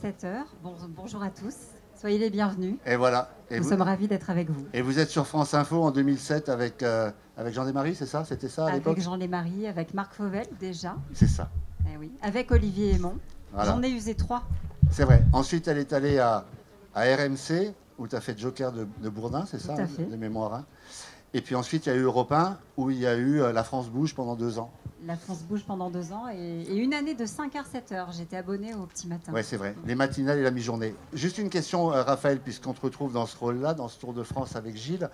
17h. Bonjour à tous, soyez les bienvenus. Et voilà. Nous sommes ravis d'être avec vous. Et vous êtes sur France Info en 2007 avec Jean Desmarais, c'est ça? C'était ça à l'époque? Avec Jean Desmarais, avec Marc Fauvel déjà. C'est ça. Eh oui. Avec Olivier Aymon. Voilà. J'en ai usé 3. C'est vrai. Ensuite, elle est allée à RMC, où tu as fait Joker de Bourdin, c'est ça, de mémoire. Hein. Et puis ensuite, il y a eu Europe 1, où il y a eu La France Bouge pendant 2 ans. La France Bouge pendant 2 ans et une année de 5h, 7h. J'étais abonnée au petit matin. Oui, c'est vrai. Les matinales et la mi-journée. Juste une question, Raphaël, puisqu'on te retrouve dans ce rôle-là, dans ce Tour de France avec Gilles.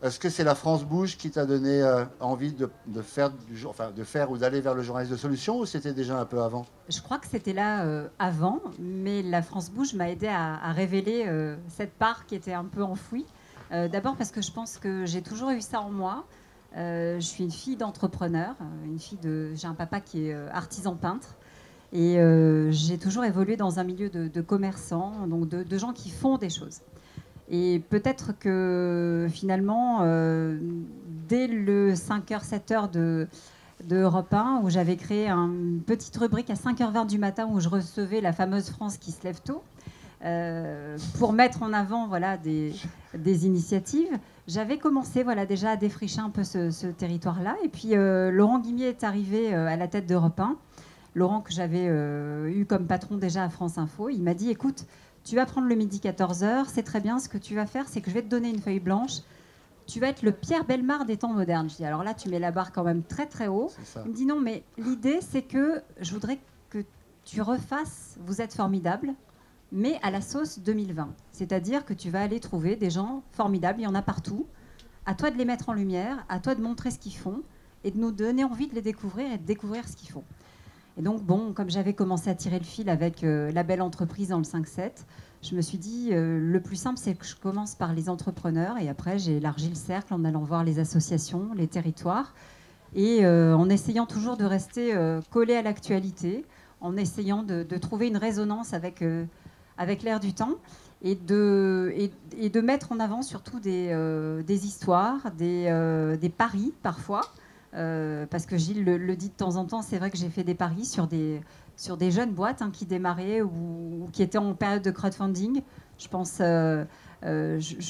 Est-ce que c'est La France Bouge qui t'a donné envie de faire ou d'aller vers le journalisme de solution, ou c'était déjà un peu avant? Je crois que c'était là avant, mais La France Bouge m'a aidé à révéler cette part qui était un peu enfouie. D'abord parce que je pense que j'ai toujours eu ça en moi. Je suis une fille d'entrepreneur, j'ai un papa qui est artisan peintre et j'ai toujours évolué dans un milieu de commerçants, donc de gens qui font des choses. Et peut-être que finalement, dès le 5h, 7h de Europe 1, où j'avais créé une petite rubrique à 5h20 du matin où je recevais la fameuse France qui se lève tôt, pour mettre en avant des initiatives, j'avais commencé déjà à défricher un peu ce territoire-là. Et puis Laurent Guimier est arrivé à la tête d'Europe 1. Laurent, que j'avais eu comme patron déjà à France Info, il m'a dit, écoute, tu vas prendre le midi 14h, c'est très bien, ce que tu vas faire, c'est que je vais te donner une feuille blanche. Tu vas être le Pierre Bellemare des temps modernes. Je dis, alors là, tu mets la barre quand même très très haut. Il me dit, non, mais l'idée, c'est que je voudrais que tu refasses Vous êtes formidable, mais à la sauce 2020. C'est-à-dire que tu vas aller trouver des gens formidables, il y en a partout. À toi de les mettre en lumière, à toi de montrer ce qu'ils font et de nous donner envie de les découvrir et de découvrir ce qu'ils font. Et donc, bon, comme j'avais commencé à tirer le fil avec la belle entreprise dans le 5-7, je me suis dit, le plus simple, c'est que je commence par les entrepreneurs et après, j'ai élargi le cercle en allant voir les associations, les territoires et en essayant toujours de rester collé à l'actualité, en essayant de trouver une résonance avec l'air du temps et de mettre en avant surtout des histoires, des paris parfois. Parce que Gilles le dit de temps en temps, c'est vrai que j'ai fait des paris sur des jeunes boîtes qui démarraient ou qui étaient en période de crowdfunding. Je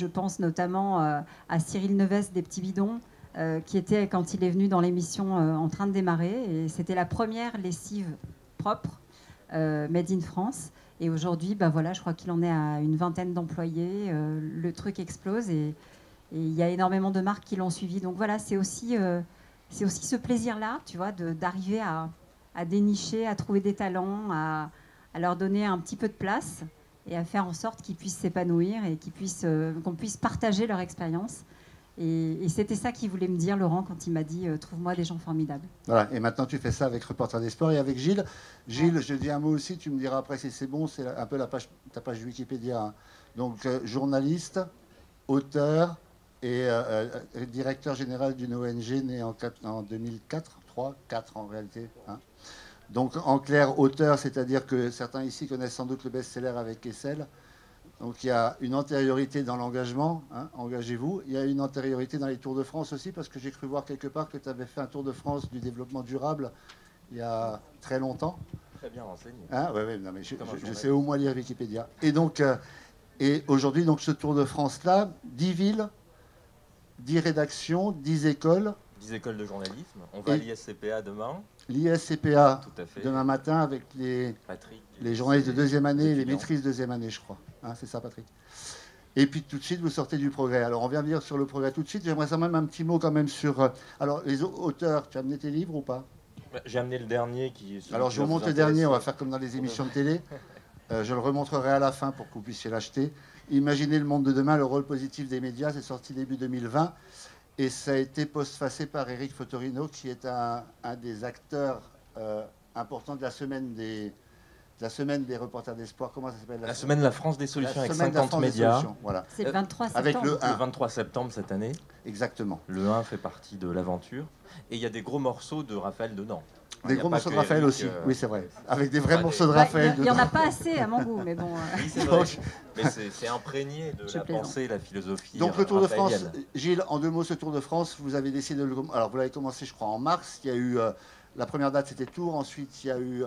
pense notamment à Cyril Neves des Petits Bidons, qui était, quand il est venu dans l'émission, en train de démarrer. Et c'était la première lessive propre, made in France. Et aujourd'hui, je crois qu'il en est à une 20aine d'employés. Le truc explose et il y a énormément de marques qui l'ont suivi. Donc voilà, c'est aussi ce plaisir-là, tu vois, d'arriver à dénicher, à trouver des talents, à leur donner un petit peu de place et à faire en sorte qu'ils puissent s'épanouir et qu'on puisse partager leur expérience. Et c'était ça qu'il voulait me dire, Laurent, quand il m'a dit « Trouve-moi des gens formidables ». Voilà, et maintenant tu fais ça avec Reporter des Sports et avec Gilles. Gilles, je dis un mot aussi, tu me diras après si c'est bon, c'est un peu ta page Wikipédia. Hein. Donc, journaliste, auteur et directeur général d'une ONG née en 2004, 4 en réalité. Hein. Donc, en clair, auteur, c'est-à-dire que certains ici connaissent sans doute le best-seller avec Kessel. Donc il y a une antériorité dans l'engagement, hein, engagez-vous. Il y a une antériorité dans les Tours de France aussi, parce que j'ai cru voir quelque part que tu avais fait un Tour de France du développement durable il y a très longtemps. Très bien renseigné. Hein, ouais, non, mais je sais au moins lire Wikipédia. Et donc, et aujourd'hui, donc, ce Tour de France-là, 10 villes, 10 rédactions, 10 écoles. 10 écoles de journalisme. On va à l'ISCPA demain. L'ISCPA demain matin avec les journalistes de deuxième année, les maîtrises deuxième année, je crois. Hein, c'est ça, Patrick. Et puis tout de suite, vous sortez du Progrès. Alors, on vient de dire sur le Progrès tout de suite. J'aimerais ça même un petit mot quand même sur... alors, les auteurs, tu as amené tes livres ou pas? J'ai amené le dernier qui... Alors, je vous montre le dernier. On va faire comme dans les émissions de télé. Je le remontrerai à la fin pour que vous puissiez l'acheter. Imaginez le monde de demain, le rôle positif des médias. C'est sorti début 2020. Et ça a été postfacé par Eric Fotorino, qui est un des acteurs importants de la semaine des reporters d'espoir. Comment ça s'appelle? La semaine de la France des solutions avec 50 médias. Voilà. C'est le 23 septembre. Avec le 23 septembre cette année. Exactement. Le 1 fait partie de l'aventure. Et il y a des gros morceaux de Raphaël dedans. Des gros morceaux de Raphaël aussi, oui c'est vrai. Avec des vrais morceaux de Raphaël. Il n'y en a pas assez à mon goût, mais bon. Oui, c'est vrai. Mais c'est imprégné de la pensée, la philosophie. Donc le Tour de France, Gilles, en 2 mots, ce Tour de France, vous avez décidé de le... Alors vous l'avez commencé, je crois, en mars. Il y a eu La première date, c'était Tours. Ensuite, il y a eu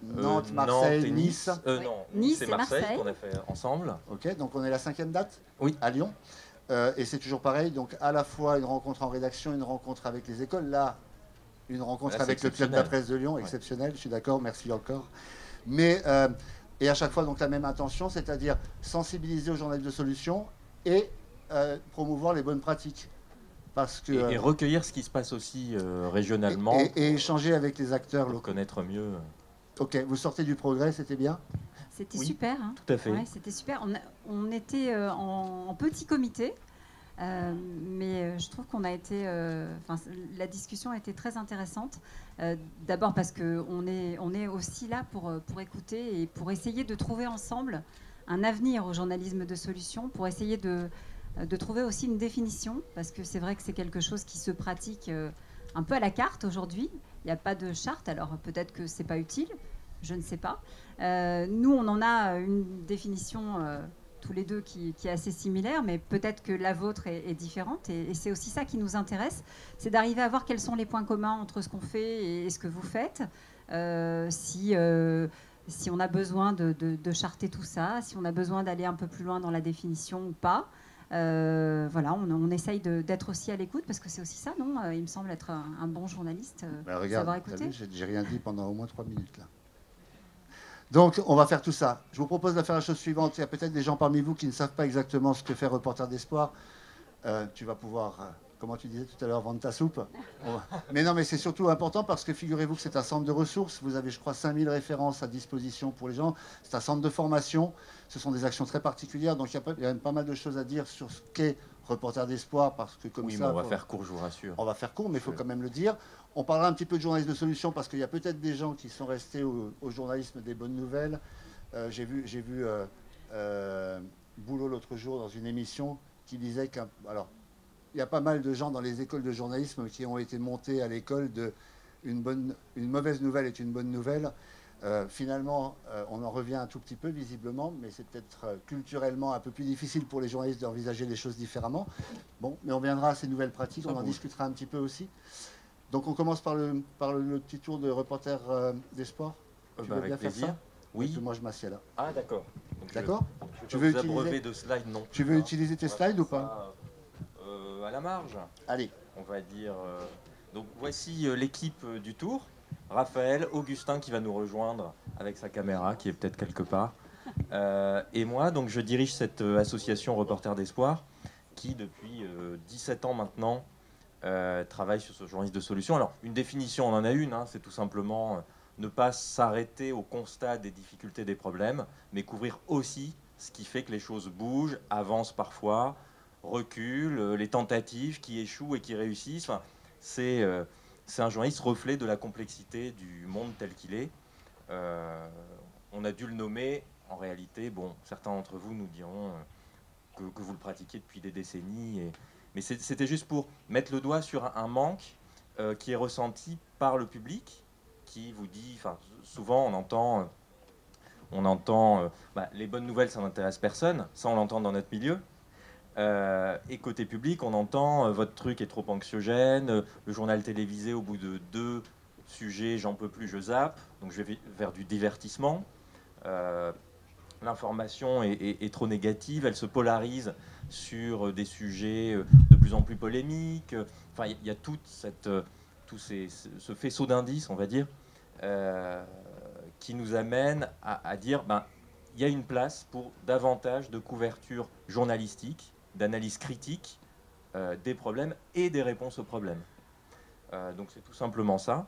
Nantes, Marseille, Nantes et Nice. Non, Nice et et Marseille Marseille. qu'on a fait ensemble. Ok, donc on est la 5e date Oui. à Lyon. Et c'est toujours pareil. Donc à la fois une rencontre en rédaction, une rencontre avec les écoles. Là, une rencontre Là, avec le club de la presse de Lyon, exceptionnel. Je suis d'accord, merci encore. Mais et à chaque fois donc la même intention, c'est-à-dire sensibiliser aux journalistes de solutions et promouvoir les bonnes pratiques. Parce que, Et recueillir ce qui se passe aussi régionalement. Et échanger avec les acteurs pour connaître mieux. Ok, vous sortez du Progrès, c'était bien? C'était Oui, super. Hein. Tout à fait. Ouais, c'était super. On était en petit comité, mais je trouve qu'on a été. La discussion a été très intéressante. D'abord parce qu'on est aussi là pour écouter et pour essayer de trouver ensemble un avenir au journalisme de solution, pour essayer de trouver aussi une définition, parce que c'est vrai que c'est quelque chose qui se pratique un peu à la carte aujourd'hui. Il n'y a pas de charte, alors peut-être que c'est pas utile, je ne sais pas. Nous, on en a une définition tous les deux qui est assez similaire, mais peut-être que la vôtre est différente. Et c'est aussi ça qui nous intéresse, c'est d'arriver à voir quels sont les points communs entre ce qu'on fait et ce que vous faites. Si on a besoin de charter tout ça, si on a besoin d'aller un peu plus loin dans la définition ou pas. Voilà, on essaye d'être aussi à l'écoute, parce que c'est aussi ça, non? Il me semble être un bon journaliste, regarde, savoir écouter. J'ai rien dit pendant au moins 3 minutes là. Donc, on va faire tout ça. Je vous propose de faire la chose suivante. Il y a peut-être des gens parmi vous qui ne savent pas exactement ce que fait Reporter d'Espoir. Tu vas pouvoir, comment tu disais tout à l'heure, vendre ta soupe. Mais non, mais c'est surtout important parce que figurez-vous que c'est un centre de ressources. Vous avez, je crois, 5000 références à disposition pour les gens. C'est un centre de formation. Ce sont des actions très particulières. Donc, il y a quand même pas mal de choses à dire sur ce qu'est Reporter d'Espoir, parce que comme oui, ça... on va faire court, je vous rassure. On va faire court, mais il faut quand même le dire. On parlera un petit peu de journalisme de solution, parce qu'il y a peut-être des gens qui sont restés au journalisme des bonnes nouvelles. J'ai vu Boulot l'autre jour dans une émission qui disait alors, il y a pas mal de gens dans les écoles de journalisme qui ont été montés à l'école de une mauvaise nouvelle est une bonne nouvelle. Finalement, on en revient un tout petit peu, visiblement, mais c'est peut-être culturellement un peu plus difficile pour les journalistes d'envisager les choses différemment. Bon, mais on viendra à ces nouvelles pratiques, on en discutera un petit peu aussi. Donc on commence par le petit tour de Reporter d'Espoir. Tu veux bien plaisir. faire ça? Oui. Parce que moi je m'assieds là. Ah d'accord. D'accord. Tu veux utiliser de slides, non? Tu veux utiliser tes slides ou pas? À la marge. Allez. On va dire. Donc voici l'équipe du tour. Raphaël, Augustin qui va nous rejoindre avec sa caméra qui est peut-être quelque part. Et moi, donc je dirige cette association Reporter d'Espoir qui depuis 17 ans maintenant travaille sur ce journalisme de solution. Alors une définition, on en a une, hein, c'est tout simplement ne pas s'arrêter au constat des difficultés, des problèmes, mais couvrir aussi ce qui fait que les choses bougent, avancent parfois, reculent, les tentatives qui échouent et qui réussissent. Enfin, c'est un journaliste reflet de la complexité du monde tel qu'il est. On a dû le nommer, en réalité, bon, certains d'entre vous nous diront que vous le pratiquez depuis des décennies, mais c'était juste pour mettre le doigt sur un manque qui est ressenti par le public, qui vous dit, enfin, souvent on entend les bonnes nouvelles, ça n'intéresse personne, ça on l'entend dans notre milieu. Et côté public, on entend votre truc est trop anxiogène, le journal télévisé au bout de 2 sujets, j'en peux plus, je zappe, donc je vais vers du divertissement. L'information est trop négative, elle se polarise sur des sujets de plus en plus polémiques. Enfin, il y a tout ce faisceau d'indices, on va dire, qui nous amène à dire il y a une place pour davantage de couverture journalistique, d'analyse critique des problèmes et des réponses aux problèmes. Donc c'est tout simplement ça.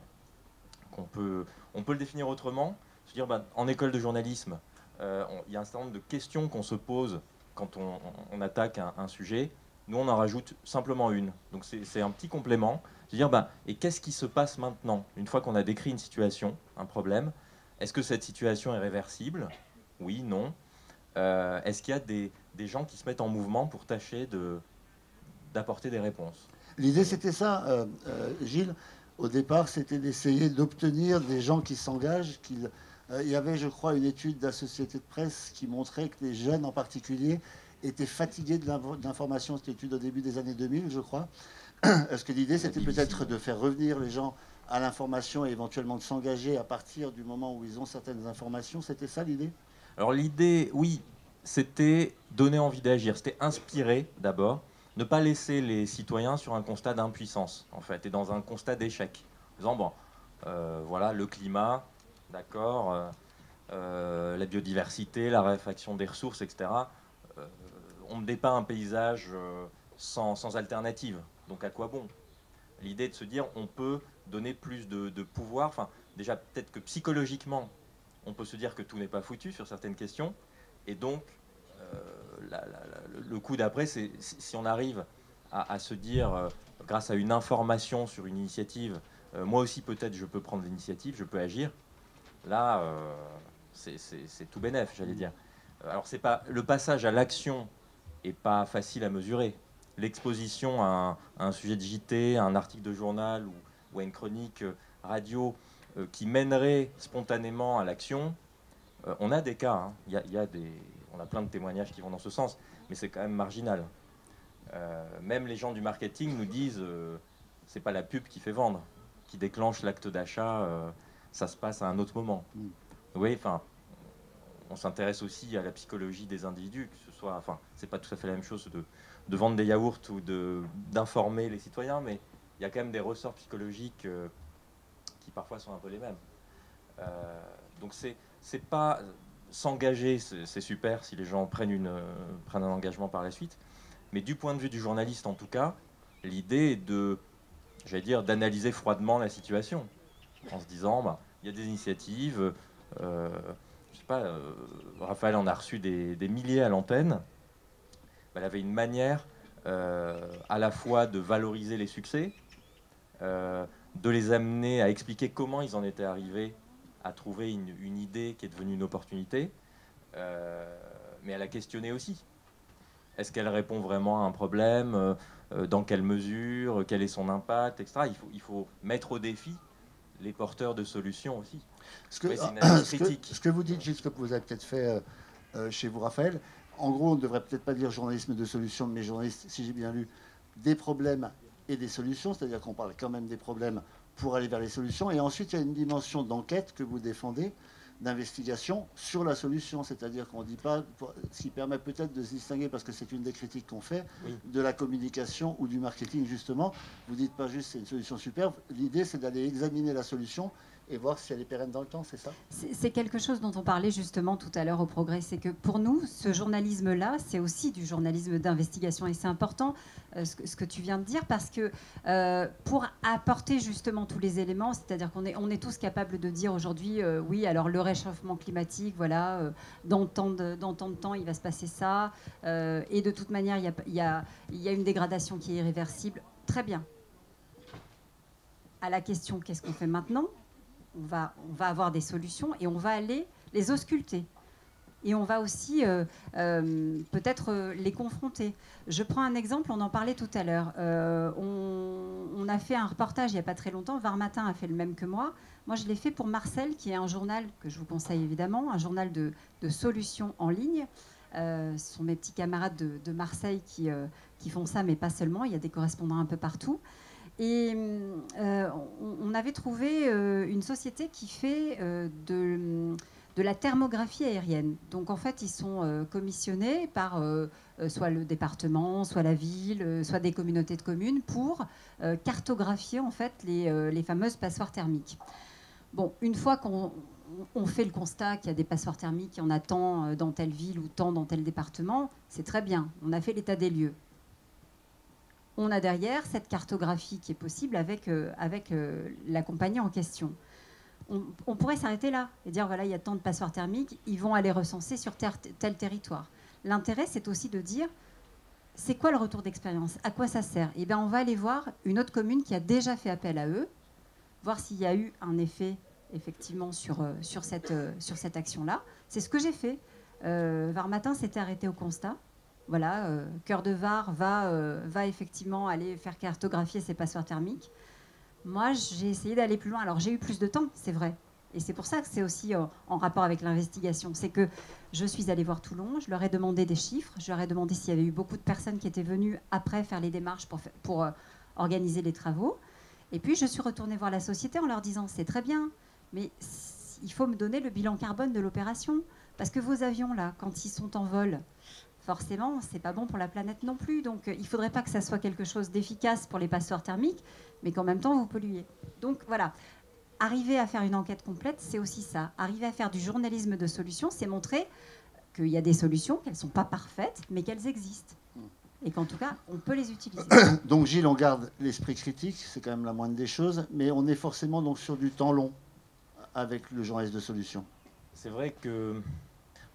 On peut le définir autrement. Se dire, en école de journalisme, il y a un certain nombre de questions qu'on se pose quand on attaque un sujet. Nous, on en rajoute simplement une. Donc c'est un petit complément. Se dire, et qu'est-ce qui se passe maintenant? Une fois qu'on a décrit une situation, un problème, est-ce que cette situation est réversible? Oui, non. Est-ce qu'il y a des gens qui se mettent en mouvement pour tâcher d'apporter des réponses? L'idée, c'était ça, Gilles. Au départ, c'était d'essayer d'obtenir des gens qui s'engagent. Il y avait, je crois, une étude de la société de presse qui montrait que les jeunes, en particulier, étaient fatigués de l'information. C'était une étude au début des années 2000, je crois. Est-ce que l'idée, c'était peut-être de faire revenir les gens à l'information et éventuellement de s'engager à partir du moment où ils ont certaines informations. C'était ça l'idée? Alors l'idée, oui, c'était donner envie d'agir, c'était inspirer d'abord, ne pas laisser les citoyens sur un constat d'impuissance, en fait, et dans un constat d'échec. En disant, bon, voilà, le climat, d'accord, la biodiversité, la raréfaction des ressources, etc. On me dépeint un paysage sans alternative. Donc à quoi bon? L'idée est de se dire, on peut donner plus de pouvoir. Enfin, déjà, peut-être que psychologiquement, on peut se dire que tout n'est pas foutu sur certaines questions. Et donc, le coup d'après, c'est si on arrive à se dire, grâce à une information sur une initiative, moi aussi peut-être je peux prendre l'initiative, je peux agir. Là, c'est tout bénef, j'allais dire. Alors, c'est pas le passage à l'action est pas facile à mesurer. L'exposition à un sujet de JT, à un article de journal ou à une chronique radio qui mènerait spontanément à l'action, on a des cas. Hein. On a plein de témoignages qui vont dans ce sens, mais c'est quand même marginal. Même les gens du marketing nous disent c'est pas la pub qui fait vendre, qui déclenche l'acte d'achat, ça se passe à un autre moment. Oui, enfin, on s'intéresse aussi à la psychologie des individus, que ce soit, enfin, c'est pas tout à fait la même chose de vendre des yaourts ou d'informer les citoyens, mais il y a quand même des ressorts psychologiques qui parfois sont un peu les mêmes. Donc c'est pas s'engager, c'est super si les gens prennent un engagement par la suite, mais du point de vue du journaliste en tout cas, l'idée est j'allais dire, d'analyser froidement la situation, en se disant, bah, il y a des initiatives, je sais pas, Raphaël en a reçu des milliers à l'antenne. Elle avait une manière à la fois de valoriser les succès, de les amener à expliquer comment ils en étaient arrivés à trouver une idée qui est devenue une opportunité, mais à la questionner aussi. Est-ce qu'elle répond vraiment à un problème? Dans quelle mesure? Quel est son impact, etc. Il faut mettre au défi les porteurs de solutions aussi. Ce que vous dites, juste ce que vous avez peut-être fait chez vous, Raphaël, en gros, on ne devrait peut-être pas dire journalisme de solution, mais journaliste, si j'ai bien lu, des problèmes et des solutions, c'est-à-dire qu'on parle quand même des problèmes pour aller vers les solutions. Et ensuite, il y a une dimension d'enquête que vous défendez, d'investigation sur la solution, c'est-à-dire qu'on ne dit pas, ce qui permet peut-être de se distinguer, parce que c'est une des critiques qu'on fait, de la communication ou du marketing, justement. Vous ne dites pas juste c'est une solution superbe, l'idée c'est d'aller examiner la solution et voir si elle est pérenne dans le temps, c'est ça? C'est quelque chose dont on parlait justement tout à l'heure au Progrès, c'est que pour nous, ce journalisme-là, c'est aussi du journalisme d'investigation. Et c'est important ce que tu viens de dire, parce que pour apporter justement tous les éléments, c'est-à-dire qu'on est tous capables de dire aujourd'hui, oui, alors le réchauffement climatique, voilà, dans tant de temps, il va se passer ça, et de toute manière, il y a une dégradation qui est irréversible. Très bien. À la question, qu'est-ce qu'on fait maintenant? On va avoir des solutions et on va aller les ausculter. Et on va aussi peut-être les confronter. Je prends un exemple, on en parlait tout à l'heure. On a fait un reportage il n'y a pas très longtemps, Var Matin a fait le même que moi. Moi, je l'ai fait pour Marcel, qui est un journal que je vous conseille évidemment, un journal de solutions en ligne. Ce sont mes petits camarades de Marseille qui font ça, mais pas seulement. Il y a des correspondants un peu partout. Et on avait trouvé une société qui fait de la thermographie aérienne. Donc en fait, ils sont commissionnés par soit le département, soit la ville, soit des communautés de communes pour cartographier en fait les fameuses passoires thermiques. Bon, une fois qu'on fait le constat qu'il y a des passoires thermiques, il y en a tant dans telle ville ou tant dans tel département, c'est très bien. On a fait l'état des lieux. On a derrière cette cartographie qui est possible avec la compagnie en question. On pourrait s'arrêter là et dire, voilà, il y a tant de passoires thermiques, ils vont aller recenser sur tel territoire. L'intérêt, c'est aussi de dire, c'est quoi le retour d'expérience? À quoi ça sert? Eh bien, on va aller voir une autre commune qui a déjà fait appel à eux, voir s'il y a eu un effet, effectivement, sur cette action-là. C'est ce que j'ai fait. Var Matin s'était arrêté au constat. Voilà, Cœur de Var va effectivement aller faire cartographier ces passoires thermiques. Moi, j'ai essayé d'aller plus loin. Alors, j'ai eu plus de temps, c'est vrai. Et c'est pour ça que c'est aussi en rapport avec l'investigation. C'est que je suis allée voir Toulon, je leur ai demandé des chiffres, je leur ai demandé s'il y avait eu beaucoup de personnes qui étaient venues après faire les démarches pour organiser les travaux. Et puis, je suis retournée voir la société en leur disant, c'est très bien, mais il faut me donner le bilan carbone de l'opération. Parce que vos avions, là, quand ils sont en vol, forcément, c'est pas bon pour la planète non plus. Donc, il ne faudrait pas que ça soit quelque chose d'efficace pour les passoires thermiques, mais qu'en même temps, vous polluez. Donc, voilà. Arriver à faire une enquête complète, c'est aussi ça. Arriver à faire du journalisme de solutions, c'est montrer qu'il y a des solutions, qu'elles ne sont pas parfaites, mais qu'elles existent. Et qu'en tout cas, on peut les utiliser. Donc Gilles, on garde l'esprit critique, c'est quand même la moindre des choses, mais on est forcément donc sur du temps long avec le journalisme de solutions. C'est vrai que,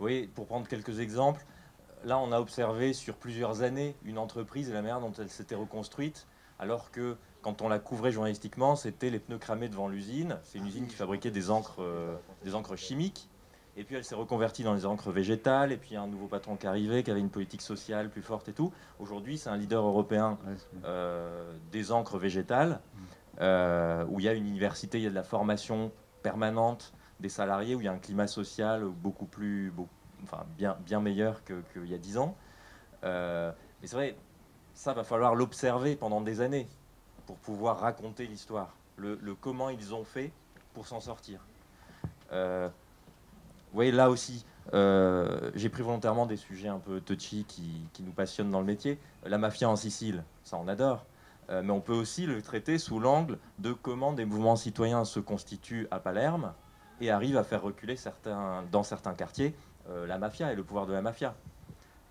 oui, pour prendre quelques exemples, là on a observé sur plusieurs années une entreprise et la manière dont elle s'était reconstruite, alors que quand on la couvrait journalistiquement, c'était les pneus cramés devant l'usine. C'est une usine qui fabriquait des encres chimiques. Et puis elle s'est reconvertie dans les encres végétales. Et puis il y a un nouveau patron qui est arrivé, qui avait une politique sociale plus forte et tout. Aujourd'hui, c'est un leader européen des encres végétales, où il y a une université, il y a de la formation permanente des salariés, où il y a un climat social bien meilleur qu'il y a 10 ans. Mais c'est vrai, ça va falloir l'observer pendant des années pour pouvoir raconter l'histoire, le comment ils ont fait pour s'en sortir. Vous voyez, là aussi, j'ai pris volontairement des sujets un peu touchy qui nous passionnent dans le métier. La mafia en Sicile, ça on adore. Mais on peut aussi le traiter sous l'angle de comment des mouvements citoyens se constituent à Palerme et arrivent à faire reculer dans certains quartiers la mafia et le pouvoir de la mafia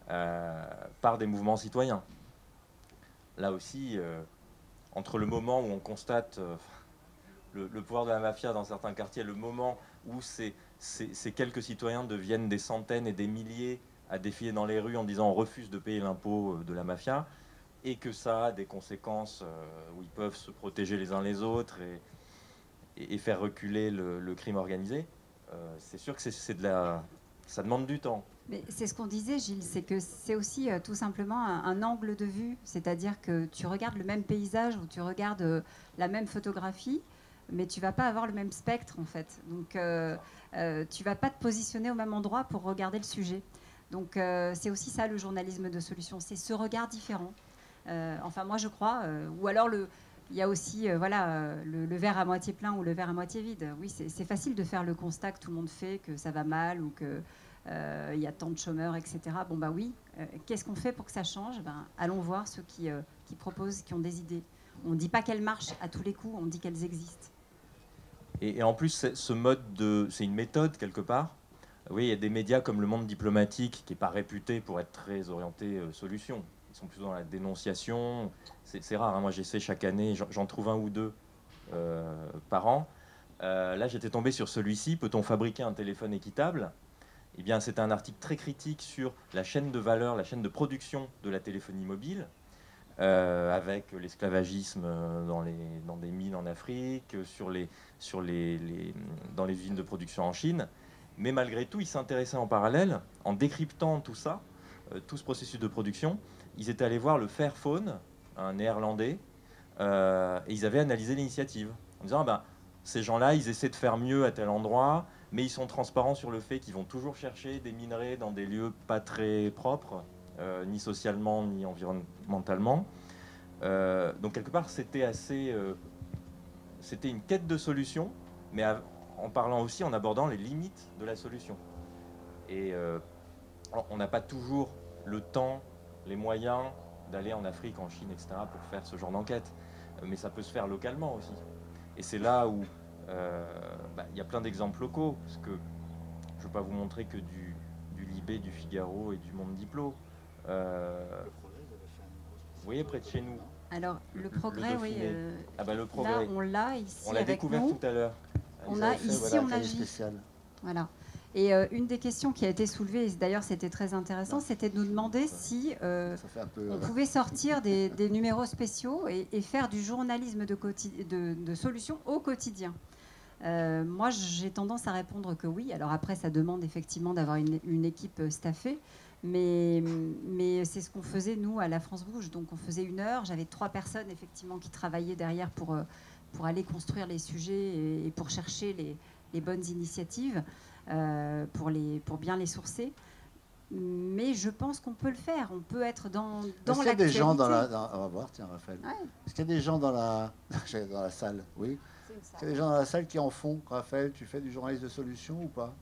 par des mouvements citoyens. Là aussi, entre le moment où on constate le pouvoir de la mafia dans certains quartiers, le moment où ces quelques citoyens deviennent des centaines et des milliers à défiler dans les rues en disant on refuse de payer l'impôt de la mafia, et que ça a des conséquences où ils peuvent se protéger les uns les autres et faire reculer le crime organisé, c'est sûr que ça demande du temps. Mais c'est ce qu'on disait, Gilles, c'est que c'est aussi tout simplement un angle de vue, c'est-à-dire que tu regardes le même paysage ou tu regardes la même photographie, mais tu vas pas avoir le même spectre en fait. Donc tu vas pas te positionner au même endroit pour regarder le sujet. Donc c'est aussi ça le journalisme de solution, c'est ce regard différent. Enfin moi je crois, ou alors il y a aussi le verre à moitié plein ou le verre à moitié vide. Oui, c'est facile de faire le constat que tout le monde fait, que ça va mal ou que il y a tant de chômeurs, etc. Bon bah oui, qu'est-ce qu'on fait pour que ça change? Allons voir ceux qui proposent, qui ont des idées. On ne dit pas qu'elles marchent à tous les coups, on dit qu'elles existent. Et en plus, c'est une méthode quelque part. Oui, il y a des médias comme Le Monde diplomatique qui n'est pas réputé pour être très orienté solution. Ils sont plutôt dans la dénonciation. C'est rare, hein. Moi j'essaie chaque année, j'en trouve un ou deux par an. Là j'étais tombé sur celui-ci, peut-on fabriquer un téléphone équitable? Eh bien c'est un article très critique sur la chaîne de valeur, la chaîne de production de la téléphonie mobile, avec l'esclavagisme dans des mines en Afrique, dans les usines de production en Chine. Mais malgré tout, ils s'intéressaient en parallèle, en décryptant tout ça, tout ce processus de production. Ils étaient allés voir le Fairphone, un néerlandais, et ils avaient analysé l'initiative en disant ces gens-là, ils essaient de faire mieux à tel endroit, mais ils sont transparents sur le fait qu'ils vont toujours chercher des minerais dans des lieux pas très propres, ni socialement ni environnementalement. Donc quelque part, c'était une quête de solution, mais en parlant aussi, en abordant les limites de la solution. Et on n'a pas toujours le temps, les moyens d'aller en Afrique, en Chine, etc. pour faire ce genre d'enquête. Mais ça peut se faire localement aussi. Et c'est là où y a plein d'exemples locaux, parce que je ne veux pas vous montrer que du Libé, du Figaro et du Monde Diplo. Vous voyez, près de chez nous. Alors, le Progrès, oui. Le Progrès. Là, on l'a ici. On l'a découvert tout à l'heure. On a J. Voilà. Et une des questions qui a été soulevée, et d'ailleurs c'était très intéressant, c'était de nous demander si on pouvait sortir des numéros spéciaux et faire du journalisme de solution au quotidien. Moi, j'ai tendance à répondre que oui. Alors après, ça demande effectivement d'avoir une équipe staffée. Mais c'est ce qu'on faisait, nous, à la France Bouge. Donc on faisait 1 heure. J'avais 3 personnes, effectivement, qui travaillaient derrière pour aller construire les sujets et pour chercher les bonnes initiatives, pour bien les sourcer. mais je pense qu'on peut le faire. On peut être dans Est-ce qu'il y a des gens dans la... on va voir, tiens, Raphaël. Ouais. Est-ce qu'il y a des gens dans la... dans la salle? Oui. Est-ce qu'il y a des gens dans la salle qui en font? Raphaël, tu fais du journalisme de solution ou pas?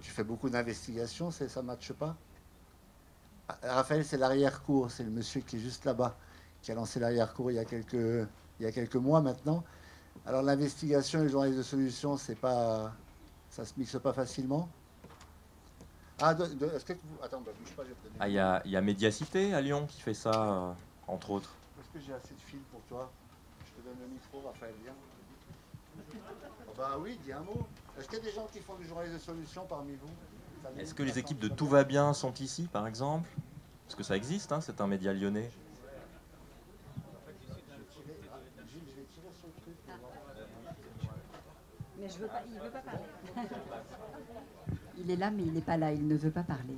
Tu fais beaucoup d'investigations, ça ne matche pas? Raphaël, c'est l'arrière-cour, c'est le monsieur qui est juste là-bas, qui a lancé l'arrière-cour il y a quelques mois maintenant. Alors l'investigation et le journalisme de solution, c'est pas, ça se mixe pas facilement. Ah, est-ce que vous... Attends, bouge pas, je vais te donner. Ah, il y a Médiacité à Lyon qui fait ça, entre autres. Est-ce que j'ai assez de fil pour toi? Je te donne le micro, Raphaël, viens. Oh bah oui, dis un mot. Est-ce qu'il y a des gens qui font du journalisme de solution parmi vous? Est-ce que les équipes de Tout va bien sont ici, par exemple? Parce que ça existe, hein, c'est un média lyonnais. Mais il ne veut pas parler. Il est là, mais il n'est pas là. Il ne veut pas parler.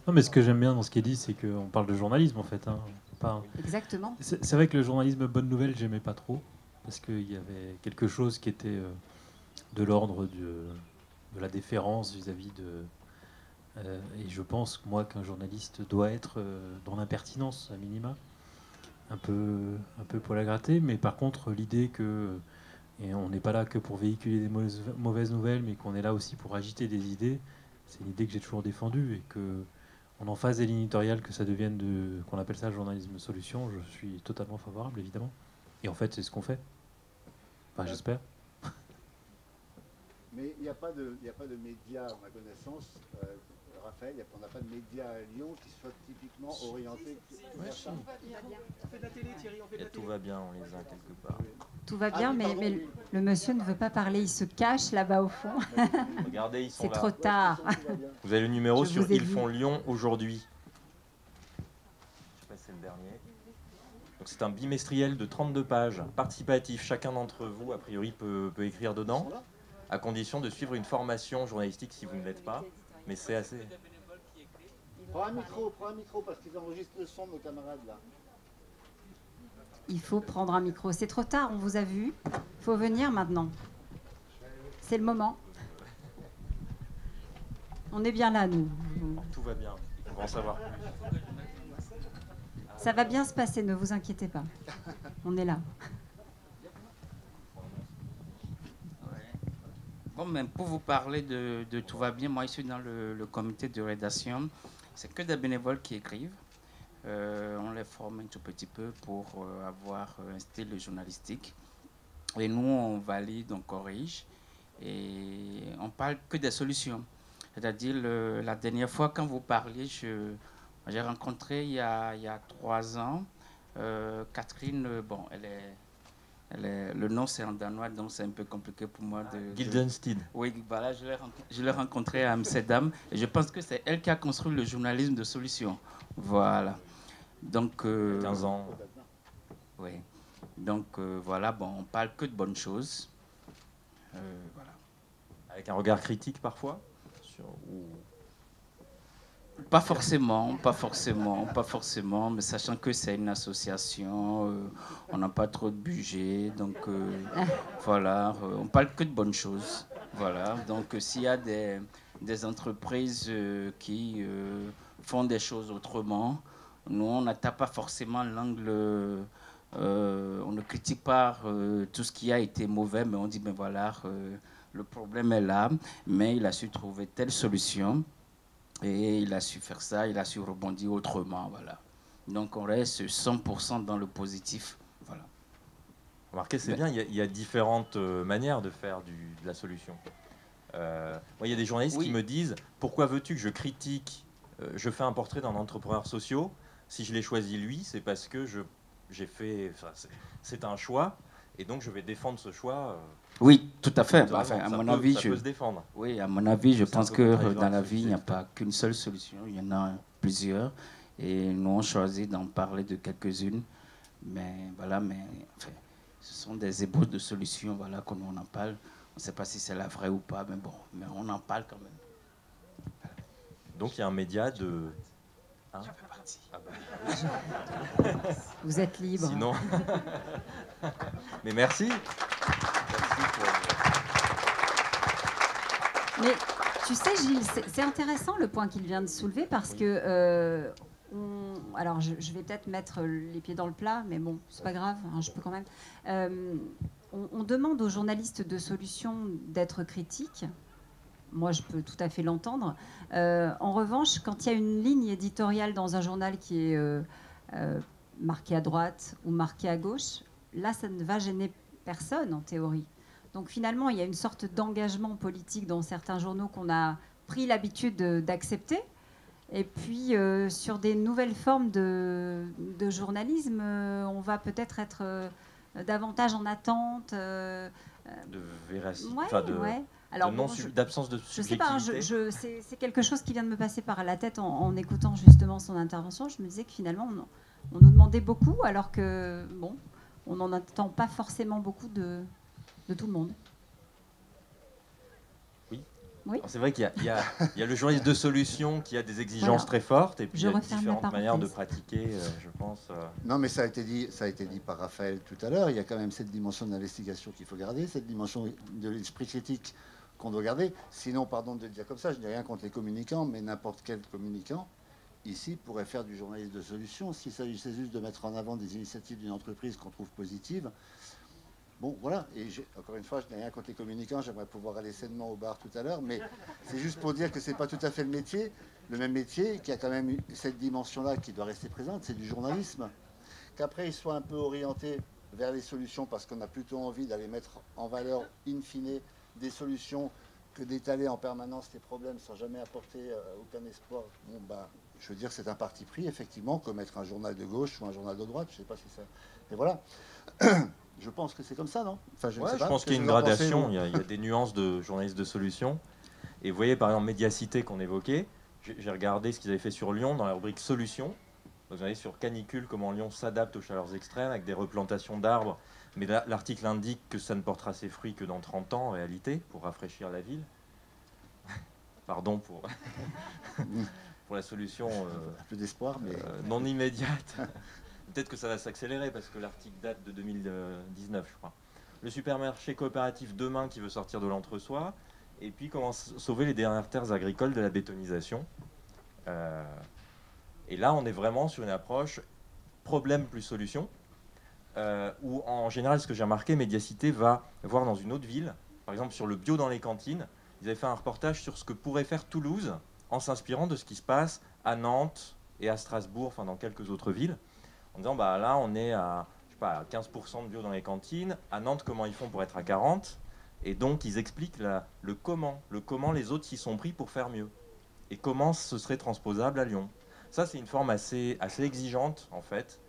Non, mais ce que j'aime bien dans ce qui est dit, c'est qu'on parle de journalisme, en fait. Hein. Exactement. C'est vrai que le journalisme bonne nouvelle, j'aimais pas trop, parce qu'il y avait quelque chose qui était de l'ordre de la déférence vis-à-vis de... et je pense, moi, qu'un journaliste doit être dans l'impertinence, à minima. Un peu poil à gratter, mais par contre, l'idée que... Et on n'est pas là que pour véhiculer des mauvaises nouvelles, mais qu'on est là aussi pour agiter des idées, c'est une idée que j'ai toujours défendue, et que on en fasse des lignes éditoriales, que ça devienne qu'on appelle ça le journalisme solution, je suis totalement favorable, évidemment. Et en fait, c'est ce qu'on fait. Enfin, j'espère. Mais il n'y a pas de médias, à ma connaissance, Raphaël, on n'a pas de médias à Lyon qui soient typiquement orientés vers ça. On fait de la télé, Thierry, on fait de la télé. Tout va bien, on les a quelque part. Tout va bien, mais le monsieur ne veut pas parler, il se cache là-bas au fond. Regardez, ils sont là. C'est trop tard. Vous avez le numéro sur Ils font Lyon aujourd'hui. Je sais pas si c'est le dernier. Donc c'est un bimestriel de 32 pages, participatif. Chacun d'entre vous, a priori, peut écrire dedans, à condition de suivre une formation journalistique si vous ne l'êtes pas. Mais c'est assez... Prends un micro, parce qu'ils enregistrent le son de nos camarades là. Il faut prendre un micro. C'est trop tard, on vous a vu. Il faut venir maintenant. C'est le moment. On est bien là, nous. Tout va bien. On va en savoir plus. Ça va bien se passer, ne vous inquiétez pas. On est là. Bon, même pour vous parler de Tout va bien, moi, je suis dans le comité de rédaction. C'est que des bénévoles qui écrivent. On les forme un tout petit peu pour avoir un style journalistique. Et nous, on valide, on corrige. Et on parle que des solutions. C'est-à-dire, la dernière fois, quand vous parliez, j'ai rencontré il y a 3 ans Catherine, bon, le nom c'est en danois, donc c'est un peu compliqué pour moi de... Gildenstein. Oui, voilà, je l'ai rencontrée à Amsterdam et je pense que c'est elle qui a construit le journalisme de solution. Voilà. Donc... 15 ans. Oui. Donc voilà, bon, on parle que de bonnes choses. Voilà. Avec un regard critique parfois Pas forcément, mais sachant que c'est une association, on n'a pas trop de budget, donc voilà, on parle que de bonnes choses. Voilà, donc s'il y a des entreprises qui font des choses autrement, nous on n'attaque pas forcément l'angle, on ne critique pas tout ce qui a été mauvais, mais on dit ben voilà, le problème est là, mais il a su trouver telle solution. Et il a su faire ça, il a su rebondir autrement, voilà. Donc on reste 100% dans le positif, voilà. Remarquez, c'est bien, il y a différentes manières de faire de la solution. Moi, il y a des journalistes qui me disent « Pourquoi veux-tu que je critique, je fais un portrait d'un entrepreneur social, si je l'ai choisi lui, c'est parce que j'ai fait... C'est un choix, et donc je vais défendre ce choix. » Oui, tout à fait. Enfin, à mon avis, ça peut se défendre. Oui, à mon avis, je pense que dans la vie, il n'y a pas qu'une seule solution. Il y en a plusieurs. Et nous, on choisit d'en parler de quelques-unes. Mais voilà, enfin, ce sont des ébauches de solutions, voilà, qu'on en parle. On ne sait pas si c'est la vraie ou pas, mais bon, mais on en parle quand même. Donc il y a un média de... Hein? Je fais partie. Ah bah. Vous êtes libre. Sinon... Mais merci. Mais tu sais, Gilles, c'est intéressant le point qu'il vient de soulever parce que alors je vais peut-être mettre les pieds dans le plat, mais bon, c'est pas grave, hein, je peux quand même. On demande aux journalistes de Solutions d'être critiques. Moi, je peux tout à fait l'entendre. En revanche, quand il y a une ligne éditoriale dans un journal qui est marquée à droite ou marquée à gauche, là, ça ne va gêner personne en théorie. Donc finalement, il y a une sorte d'engagement politique dans certains journaux qu'on a pris l'habitude d'accepter. Et puis, sur des nouvelles formes de journalisme, on va peut-être être davantage en attente. De véracité, Ouais, enfin ouais. Alors, d'absence de je sais pas, hein, subjectivité. c'est quelque chose qui vient de me passer par la tête en écoutant justement son intervention. Je me disais que finalement, on nous demandait beaucoup, alors que, bon, on n'en attend pas forcément beaucoup de tout le monde. Oui. C'est vrai qu'il y a le journaliste de solution qui a des exigences très fortes, et puis il y a différentes manières de pratiquer, je pense. Non, mais ça a été dit par Raphaël tout à l'heure. Il y a quand même cette dimension d'investigation qu'il faut garder, cette dimension de l'esprit critique qu'on doit garder. Sinon, pardon de le dire comme ça, je n'ai rien contre les communicants, mais n'importe quel communicant ici pourrait faire du journalisme de solution s'il s'agissait juste de mettre en avant des initiatives d'une entreprise qu'on trouve positives. Bon, voilà, et encore une fois, je n'ai rien contre les communicants, j'aimerais pouvoir aller sainement au bar tout à l'heure, mais c'est juste pour dire que c'est pas tout à fait le même métier, qui a quand même cette dimension-là qui doit rester présente, c'est du journalisme. Qu'après, il soit un peu orienté vers les solutions, parce qu'on a plutôt envie d'aller mettre en valeur, in fine, des solutions, que d'étaler en permanence les problèmes sans jamais apporter aucun espoir. Bon, bah, je veux dire, c'est un parti pris, effectivement, comme être un journal de gauche ou un journal de droite, je ne sais pas si ça... Et voilà. Je pense que c'est comme ça, non? Enfin, je pense qu'il y a une gradation, il y a des nuances de journalistes de solution. Et vous voyez, par exemple, Médiacité qu'on évoquait, j'ai regardé ce qu'ils avaient fait sur Lyon dans la rubrique Solutions. Vous avez sur canicule, comment Lyon s'adapte aux chaleurs extrêmes avec des replantations d'arbres. Mais l'article indique que ça ne portera ses fruits que dans 30 ans, en réalité, pour rafraîchir la ville. Pardon pour, pour la solution peu d'espoir, mais non immédiate. Peut-être que ça va s'accélérer parce que l'article date de 2019, je crois. Le supermarché coopératif Demain qui veut sortir de l'entre-soi. Et puis comment sauver les dernières terres agricoles de la bétonisation. Et là, on est vraiment sur une approche problème plus solution. Où en général, ce que j'ai remarqué, Médiacité va voir dans une autre ville, par exemple sur le bio dans les cantines, ils avaient fait un reportage sur ce que pourrait faire Toulouse en s'inspirant de ce qui se passe à Nantes et à Strasbourg, enfin dans quelques autres villes. En disant, bah là, on est à, je sais pas, à 15% de bio dans les cantines. À Nantes, comment ils font pour être à 40%? Et donc, ils expliquent le comment les autres s'y sont pris pour faire mieux. Et comment ce serait transposable à Lyon. Ça, c'est une forme assez exigeante, en fait,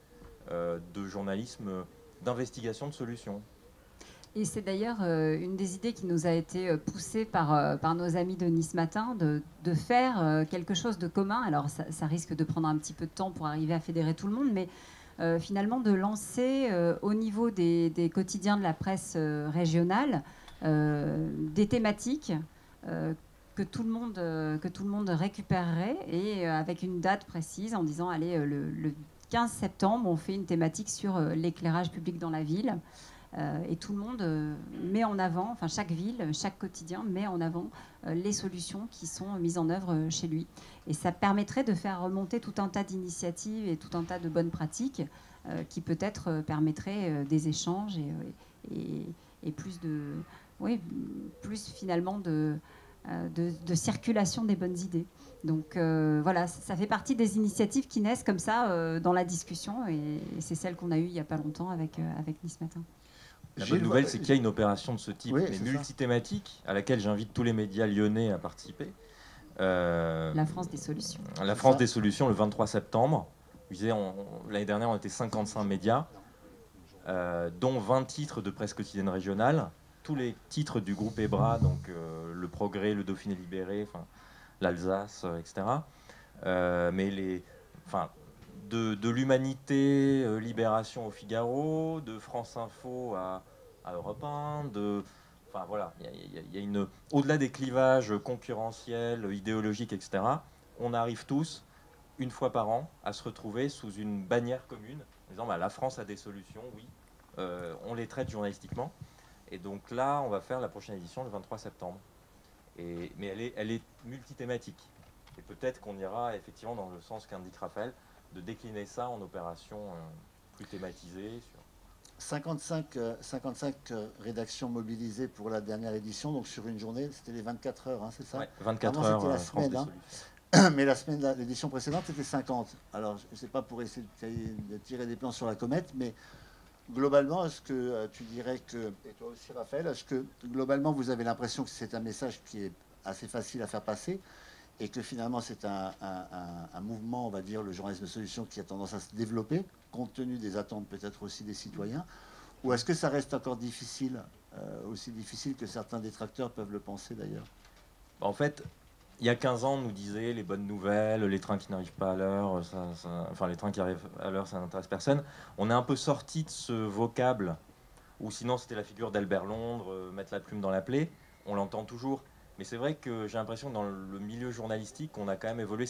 de journalisme, d'investigation de solutions. Et c'est d'ailleurs une des idées qui nous a été poussée par nos amis de Nice Matin, de faire quelque chose de commun. Alors, ça risque de prendre un petit peu de temps pour arriver à fédérer tout le monde, mais finalement de lancer au niveau des quotidiens de la presse régionale des thématiques que tout le monde récupérerait et avec une date précise en disant allez le 15 septembre on fait une thématique sur l'éclairage public dans la ville et tout le monde met en avant, enfin chaque ville, chaque quotidien met en avant les solutions qui sont mises en œuvre chez lui. Et ça permettrait de faire remonter tout un tas d'initiatives et tout un tas de bonnes pratiques qui peut-être permettraient des échanges et plus finalement de circulation des bonnes idées. Donc voilà, ça fait partie des initiatives qui naissent comme ça dans la discussion et c'est celle qu'on a eue il n'y a pas longtemps avec Nice Matin. La bonne nouvelle, c'est qu'il y a une opération de ce type, oui, mais multithématique, à laquelle j'invite tous les médias lyonnais à participer. La France des solutions. La France des solutions, le 23 septembre. L'année dernière, on était 55 médias, dont 20 titres de presse quotidienne régionale. Tous les titres du groupe EBRA, donc Le Progrès, Le Dauphiné Libéré, l'Alsace, etc. Mais de l'Humanité, Libération au Figaro, de France Info à Europe 1, voilà, il y a une au-delà des clivages concurrentiels, idéologiques, etc. On arrive tous, une fois par an, à se retrouver sous une bannière commune, en disant la France a des solutions, oui, on les traite journalistiquement. Et donc là, on va faire la prochaine édition le 23 septembre. Mais elle est multithématique. Et peut-être qu'on ira effectivement dans le sens qu'indique Raphaël, de décliner ça en opérations plus thématisées. 55 rédactions mobilisées pour la dernière édition, donc sur une journée, c'était les 24 heures, hein, c'est ça? Oui, 24 heures, heures, c'était la semaine. Mais l'édition précédente, c'était 50. Alors, je ne sais pas pour essayer de tirer des plans sur la comète, mais globalement, est-ce que tu dirais que, et toi aussi Raphaël, est-ce que globalement vous avez l'impression que c'est un message qui est assez facile à faire passer et que finalement c'est un mouvement, on va dire, le journalisme de solution qui a tendance à se développer, compte tenu des attentes peut-être aussi des citoyens, ou est-ce que ça reste encore difficile, aussi difficile que certains détracteurs peuvent le penser d'ailleurs? En fait, il y a 15 ans, on nous disait les bonnes nouvelles, les trains qui n'arrivent pas à l'heure, enfin les trains qui arrivent à l'heure, ça n'intéresse personne. On est un peu sorti de ce vocable, ou sinon c'était la figure d'Albert Londres, mettre la plume dans la plaie, on l'entend toujours. Mais c'est vrai que j'ai l'impression que dans le milieu journalistique, on a quand même évolué,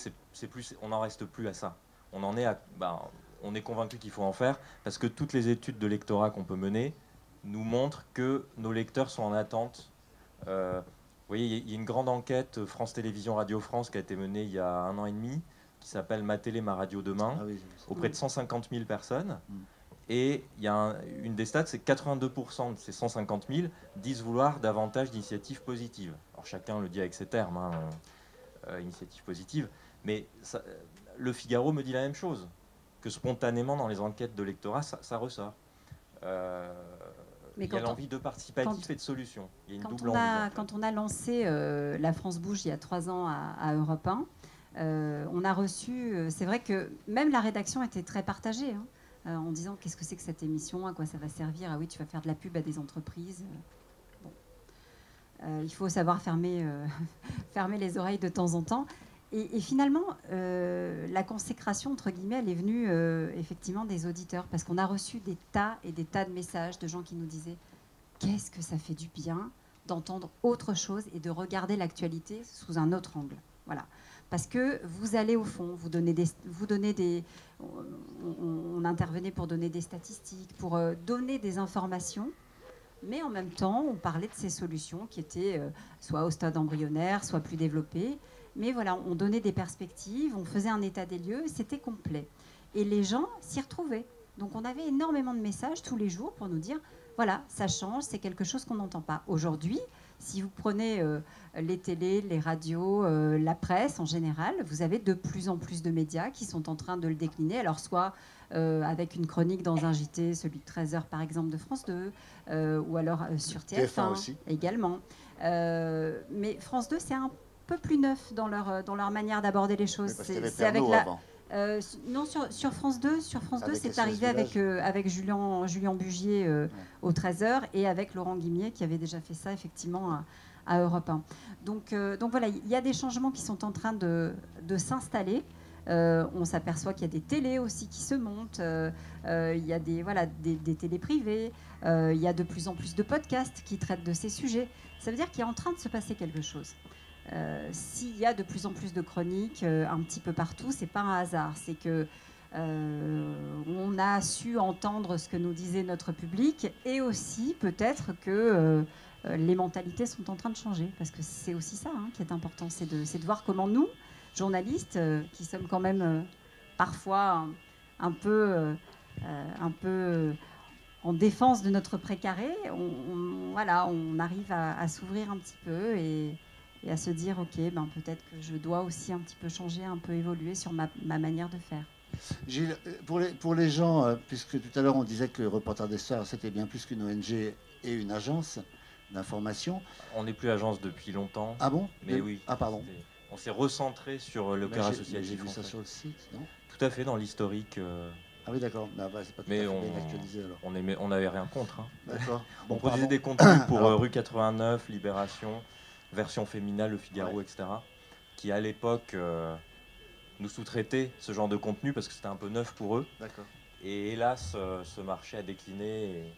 on n'en reste plus à ça. On est convaincu qu'il faut en faire, parce que toutes les études de lectorat qu'on peut mener nous montrent que nos lecteurs sont en attente. Vous voyez, il y a une grande enquête France Télévisions Radio France qui a été menée il y a 1 an et demi, qui s'appelle Ma télé, ma radio demain, auprès de 150 000 personnes. Et il y a une des stats, c'est que 82% de ces 150 000 disent vouloir davantage d'initiatives positives. Alors chacun le dit avec ses termes, initiatives positives. Mais le Figaro me dit la même chose, que spontanément dans les enquêtes de lectorat, ça ressort. Il y a l'envie de participatif et de solution. Il y a une double envie. Quand on a lancé La France bouge il y a 3 ans à Europe 1, on a reçu... c'est vrai que même la rédaction était très partagée, hein, en disant qu'est-ce que c'est que cette émission, à quoi ça va servir? Ah oui, tu vas faire de la pub à des entreprises. Bon. Il faut savoir fermer les oreilles de temps en temps. Et finalement, la consécration, entre guillemets, elle est venue effectivement des auditeurs, parce qu'on a reçu des tas et des tas de messages de gens qui nous disaient qu'est-ce que ça fait du bien d'entendre autre chose et de regarder l'actualité sous un autre angle. Voilà. Parce que vous allez au fond, on intervenait pour donner des statistiques, pour donner des informations, mais en même temps, on parlait de ces solutions qui étaient soit au stade embryonnaire, soit plus développées. Mais voilà, on donnait des perspectives, on faisait un état des lieux, c'était complet. Et les gens s'y retrouvaient. Donc on avait énormément de messages tous les jours pour nous dire, voilà, ça change, c'est quelque chose qu'on n'entend pas. Aujourd'hui, si vous prenez les télés, les radios, la presse en général, vous avez de plus en plus de médias qui sont en train de le décliner. Alors soit avec une chronique dans un JT, celui de 13h par exemple de France 2, ou alors sur TF1 aussi. Également. Mais France 2, c'est un peu plus neuf dans leur manière d'aborder les choses. C'est avec avant. Non, sur France 2, c'est arrivé avec Julien Bugier au 13h et avec Laurent Guimier qui avait déjà fait ça effectivement à Europe 1. Donc voilà, il y a des changements qui sont en train de s'installer. On s'aperçoit qu'il y a des télés aussi qui se montent, il y a des télés privées, il y a de plus en plus de podcasts qui traitent de ces sujets. Ça veut dire qu'il est en train de se passer quelque chose. S'il y a de plus en plus de chroniques un petit peu partout, c'est pas un hasard. C'est que on a su entendre ce que nous disait notre public et aussi peut-être que les mentalités sont en train de changer. Parce que c'est aussi ça qui est important, c'est de voir comment nous, journalistes, qui sommes quand même parfois un peu en défense de notre précaré, on arrive à s'ouvrir un petit peu et à se dire, ok, peut-être que je dois aussi un petit peu changer, un peu évoluer sur ma manière de faire. Gilles, pour les gens, puisque tout à l'heure on disait que Reporters d'Histoire, c'était bien plus qu'une ONG et une agence d'information. On n'est plus agence depuis longtemps. Ah bon? Mais oui. Ah pardon. On s'est recentré sur le cœur associatif. J'ai vu ça sur le site, non? Tout à fait, dans l'historique. Ah oui, d'accord. C'est pas tout à fait bien actualisé alors. On n'avait rien contre. D'accord. On produisait des contenus pour Rue 89, Libération, Version Fémina, Le Figaro, etc. Qui à l'époque nous sous-traitaient ce genre de contenu parce que c'était un peu neuf pour eux. D'accord. Et hélas, ce marché a décliné.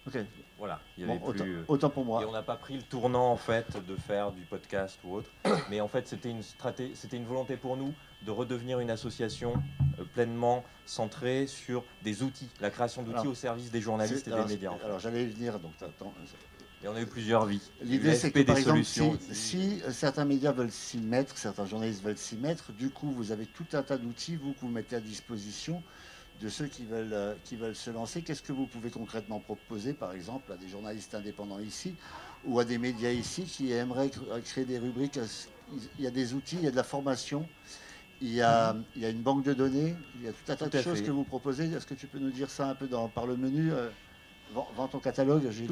Ok. Voilà, il y avait plus. Autant pour moi. Et on n'a pas pris le tournant en fait de faire du podcast ou autre. Mais en fait, c'était une volonté pour nous de redevenir une association pleinement centrée sur des outils, la création d'outils au service des journalistes et des médias. Alors j'allais y venir, donc Et on a eu plusieurs vies. L'idée, c'est que, par exemple, solutions. si certains médias veulent s'y mettre, certains journalistes veulent s'y mettre, du coup, vous avez tout un tas d'outils, vous, que vous mettez à disposition de ceux qui veulent se lancer. Qu'est-ce que vous pouvez concrètement proposer, par exemple, à des journalistes indépendants ici ou à des médias ici qui aimeraient créer des rubriques? Il y a des outils, il y a de la formation, il y a une banque de données, il y a tout un tas de choses que vous proposez. Est-ce que tu peux nous dire ça un peu par le menu? Vends ton catalogue, Gilles.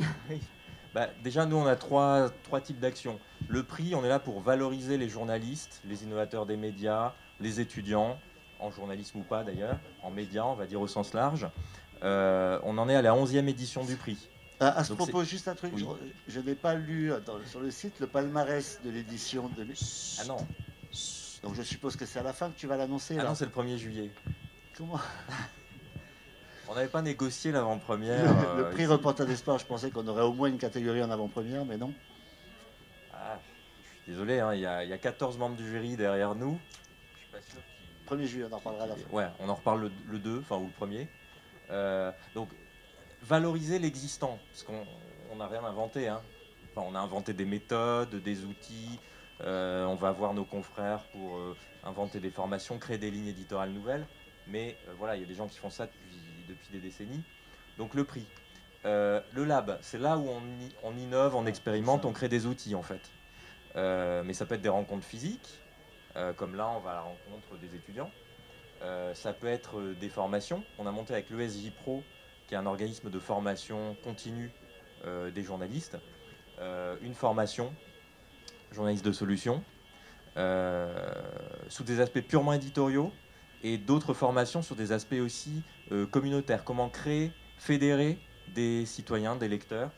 Bah, déjà, nous, on a trois types d'actions. Le prix, on est là pour valoriser les journalistes, les innovateurs des médias, les étudiants, en journalisme ou pas d'ailleurs, en médias, on va dire au sens large. On en est à la 11e édition du prix. À ce propos, juste un truc, oui. je n'ai pas lu sur le site le palmarès de l'édition de... Ah non. Donc je suppose que c'est à la fin que tu vas l'annoncer. Ah non, c'est le 1er juillet. Comment? On n'avait pas négocié l'avant-première. Le prix Reporter d'Espoir, je pensais qu'on aurait au moins une catégorie en avant-première, mais non. Ah, je suis désolé, hein, il y a 14 membres du jury derrière nous. Je suis pas sûr qu'ils... 1er juillet, on en reparlera à la fin. Ouais, on en reparle le 2, enfin, ou le 1er. Donc, valoriser l'existant, parce qu'on n'a rien inventé. Hein. Enfin, on a inventé des méthodes, des outils. On va voir nos confrères pour inventer des formations, créer des lignes éditoriales nouvelles. Mais voilà, il y a des gens qui font ça depuis des décennies. Donc le prix. Le lab, c'est là où on innove, on expérimente, on crée des outils en fait. Mais ça peut être des rencontres physiques, comme là on va à la rencontre des étudiants. Ça peut être des formations. On a monté avec l'ESJ Pro, qui est un organisme de formation continue des journalistes, une formation journaliste de solutions, sous des aspects purement éditoriaux, et d'autres formations sur des aspects aussi communautaires. Comment créer, fédérer des citoyens, des lecteurs,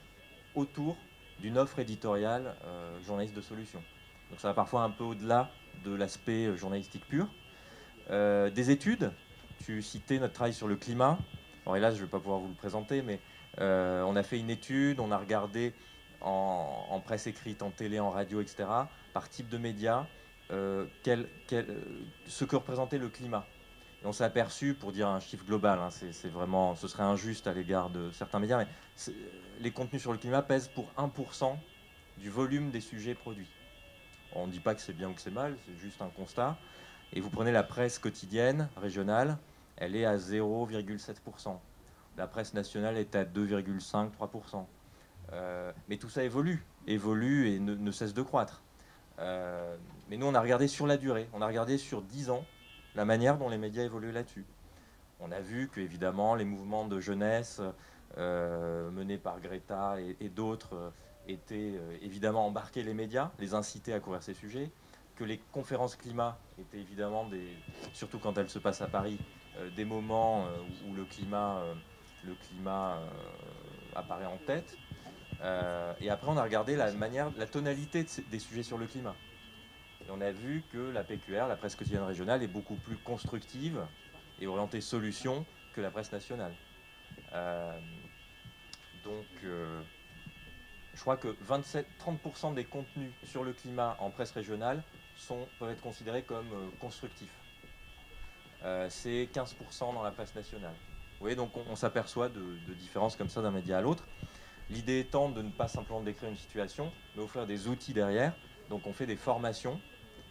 autour d'une offre éditoriale journaliste de solutions. Donc ça va parfois un peu au-delà de l'aspect journalistique pur. Des études, tu citais notre travail sur le climat. Alors hélas, je ne vais pas pouvoir vous le présenter, mais on a fait une étude, on a regardé en presse écrite, en télé, en radio, etc., par type de médias, ce que représentait le climat. Et on s'est aperçu, pour dire un chiffre global, hein, ce serait injuste à l'égard de certains médias, mais les contenus sur le climat pèsent pour 1% du volume des sujets produits. On ne dit pas que c'est bien ou que c'est mal, c'est juste un constat. Et vous prenez la presse quotidienne, régionale, elle est à 0,7%. La presse nationale est à 2,5-3%. Mais tout ça évolue et ne cesse de croître. Mais nous, on a regardé sur la durée, on a regardé sur 10 ans la manière dont les médias évoluent là-dessus. On a vu que, évidemment, les mouvements de jeunesse menés par Greta et d'autres étaient évidemment embarqués les médias, les inciter à couvrir ces sujets, que les conférences climat étaient évidemment, surtout quand elles se passent à Paris, des moments où le climat apparaît en tête. Et après, on a regardé la tonalité des sujets sur le climat. Et on a vu que la PQR, la presse quotidienne régionale, est beaucoup plus constructive et orientée solution que la presse nationale. Donc, je crois que 30% des contenus sur le climat en presse régionale peuvent être considérés comme constructifs. C'est 15% dans la presse nationale. Vous voyez, donc on s'aperçoit de différences comme ça d'un média à l'autre. L'idée étant de ne pas simplement décrire une situation, mais offrir des outils derrière. Donc on fait des formations.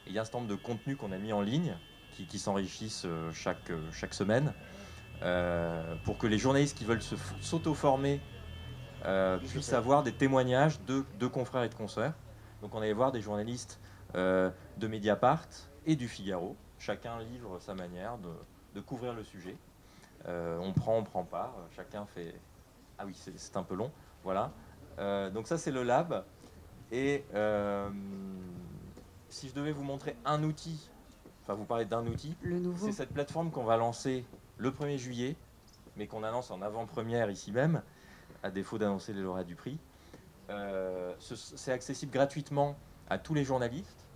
Et il y a un certain nombre de contenus qu'on a mis en ligne, qui s'enrichissent chaque semaine, pour que les journalistes qui veulent s'auto-former puissent avoir des témoignages de confrères et de consoeurs. Donc on allait voir des journalistes de Mediapart et du Figaro. Chacun livre sa manière de couvrir le sujet. On prend pas. Chacun fait... Ah oui, c'est un peu long. Voilà. Donc ça, c'est le lab. Et si je devais vous montrer un outil, enfin vous parlez d'un outil, c'est cette plateforme qu'on va lancer le 1er juillet, mais qu'on annonce en avant-première ici même, à défaut d'annoncer les lauréats du prix. C'est accessible gratuitement à tous les journalistes.